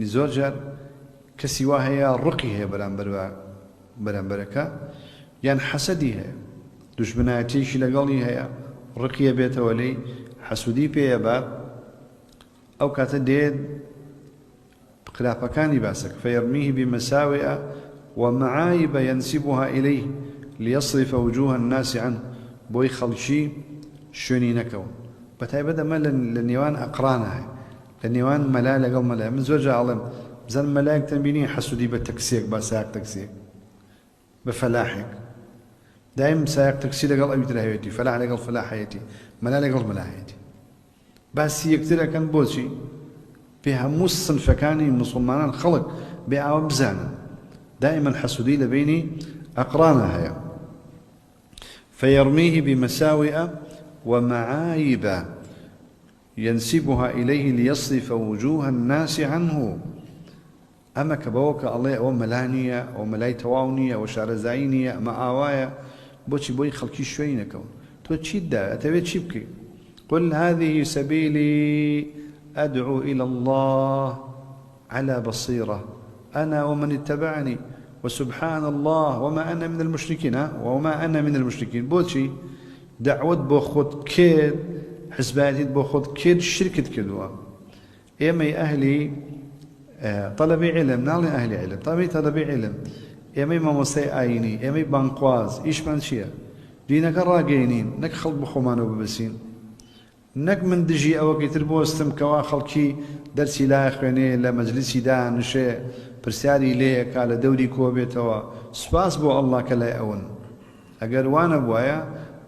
زۆر جار کەسی وا هەیە ڕقی هەیە بەرامبەرەکە یان حەسەدی هەیە دوژمنایەتیەکی لەگەڵی هەیە ڕقیە بێتەوە لێی حەسوودی پێیە بات ئەو کاتە دێت خلافەکانی باسەک فيرميه بمساوئ ومعايب ينسبها إليه ليصرف وجوه الناس عنه بۆی خەڵکی شوێنی نەکەون بەتایبەت ئەمە لە نێوان ئەقرانە هەیە لە نێوان مەلا لەگەڵ مەلای من زۆر جا ئەڵێم بزانم مەلایەک تەنبینی حەسوودی بە تەکسیەک با سایق تەکسیەک بە فەلاحێک دایم سایق تەکسی لەگەڵ ئەوی تر هەیەتی فەلاح لەگەڵ فەلاحەتی مەلا لەگەڵ مەلاهەتی باسی یەکتر ئەکەن بۆچی پێ هەموو سنفەکانی مسلمانان خەڵک بێ ئاوە بزانن دائما حەسوودی لە بینی ئەقرانە هەیە فيرميه بمساوئ ومعايب ينسبها إليه ليصرف وجوه الناس عنه أما كبوك الله أو ملانية أو ملاي تواونية أو شارزاينية أما آوايا بوشي بوي خلقي شوينة كون تو تشيد دا أتبيت شبكي قل هذه سبيلي أدعو إلى الله على بصيرة أنا ومن اتبعني وسبحان الله وما أنا من المشركين وما أنا من المشركين بوشي دعوة بوخد كيد حزباتي بوخد كيد شركة كدوا إيمي أهلي طلبي علم نالي أهلي علم طلبي علم إيمي ماموستي آيني إيمي بانقواز إيش من شيء دينك راقينين نك خلق بخومان وببسين نك من دجي أو كيتر بوستم كوا خلقي درسي لا خويني لا مجلسي دا نشي برسالي ليك على دوري كوبيتوا سباس بو الله كلا أون أجر وانا بوايا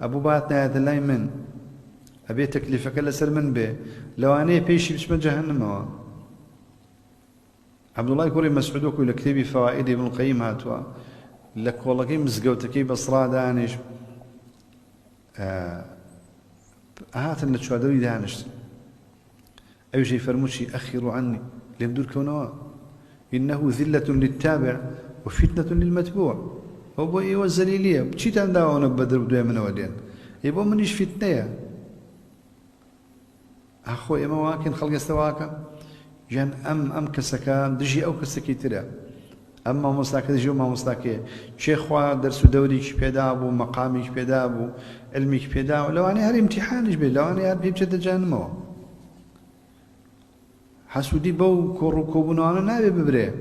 أبو باتنا هذا لا من أبي تكلفك لسر من به لو أنا بيشي بسم جهنم هو عبد الله يقول مسعود يقول كتابي فوائد ابن القيم هاتوا لك والله كي مزقوتكي بصرا دانش هات ان تشادوي دانش أي شيء فرموشي أخروا عني لم دور كونوا إنه ذلة للتابع وفتنة للمتبوع هو بو إيوه الزليلية بشي تنداونا بدر بدوية من ودين يبو منيش فتنة أخو إما واكن خلق استواكا جان أم كسكا دجي أو كسكي ترى أما مستاك دجي وما مستاكي شيخوا درس دوريك بيدابو مقاميك بيدابو علميك بيدابو لو أنا هاري امتحانش بي لو أنا هاري بيبجد جانمو حسودي بو كوبنوانا نابي ببري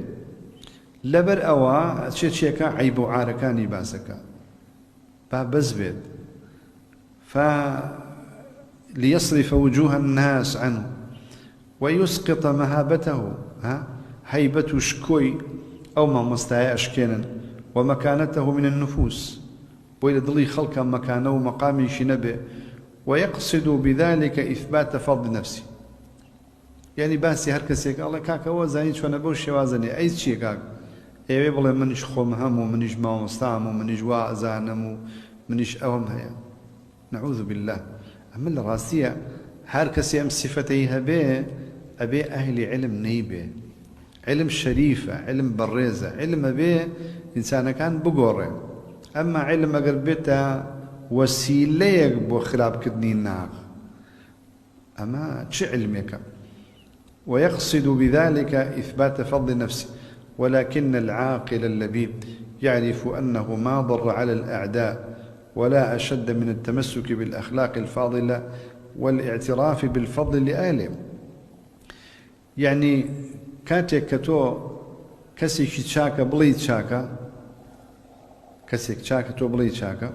لبر أوا شيكا عيب عاركاني باسكا بس بيت ليصرف وجوه الناس عنه ويسقط مهابته هيبة شكوي أو ما مستعي أشكينا ومكانته من النفوس ويلدلي خلقا مكانه ومقامي شنبه ويقصد بذلك إثبات فضل نفسه يعني باسي هركسيك الله كاكا وزاني شو أنا بوش وازني أي شيء كاك إيه والله منش خوم هم ومنش ما مستعم ومنش وازانم ومنش أهم هيا نعوذ بالله أما الراسية هركسي أم صفتيها به أبي أهل علم نيبه علم شريفة علم بريزة علم أبي إنسان كان بقورة أما علم أقربته وسيلة بخراب كدني النار أما شو علمك ويقصد بذلك إثبات فضل نفسه ولكن العاقل اللبيب يعرف أنه ما ضر على الأعداء ولا أشد من التمسك بالأخلاق الفاضلة والاعتراف بالفضل لأهله يعني كاتك كتو كسيك شاكا بليد شاكا كسيك شاكا تو بليد شاكا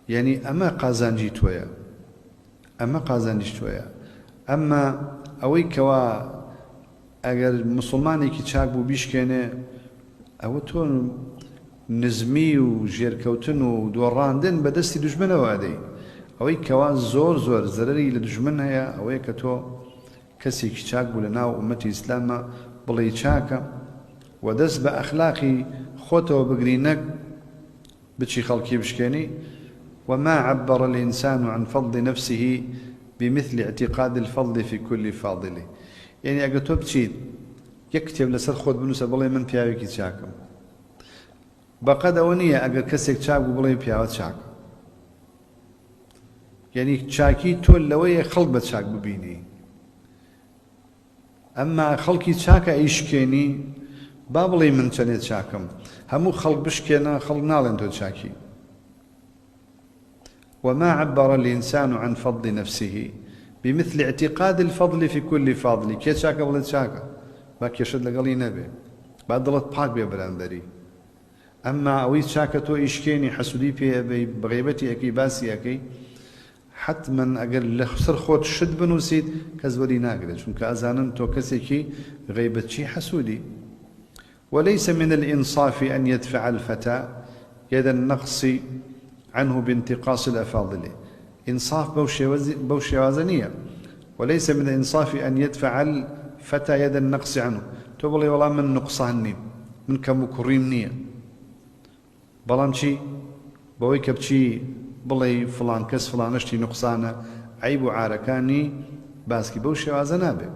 يعني أما قازانجي تويا أما قازانجي تويا أما أوي كوا أجر مسلماني كي شاك بو بيشكينه أو تو نزمي وجيركوتن ودوراندن بدستي دجمنه وادي أوي كوا زور زرري لدجمنها يا أوي كتو كسي كشاك بولنا أمتي إسلام بلي شاكا ودس بأخلاقي خوته بقرينك بتشي خلقي بشكيني وما عبر الإنسان عن فضل نفسه بمثل اعتقاد الفضل في كل فاضله يعني أقتو بتشيد يكتب لسر خود بنوسا بلي من بياوي كي شاكم بقد أونية أقر كسيك شاك بلي بياوي شاك يعني شاكي تول لوية خلق بتشاك ببيني ئەمما خەڵکی چاکە ئیشکێنی با بڵێ من چەندێت چاکەم هەموو خەڵک بشکێنە خەڵک ناڵێن تۆ چاکی وما عبر الإنسان عن فضل نفسه بمثل اعتقاد الفضل في كل فاضل كي شاكا بلد شاكا ما كيشد لقلي نبي بعد ضلت باك ببراندري أما أوي شاكا تو إشكيني حسودي بي بغيبتي أكي باسي أكي حتما أقل لخسر خوت شد بنوسيد كزولي ناقرد شونك أزانن تو كسيكي غيبتشي حسودي وليس من الإنصاف أن يدفع الفتى يد النقص عنه بانتقاص الأفاضل إنصاف بوشي وازنية وليس من الإنصاف أن يدفع الفتى يد النقص عنه تقول والله من نقصاني من كمكرمني بلان شي بوي كبشي بلي فلان كس فلان اشتي نقصانه عيب عاركاني باسكي بوشي وازنابه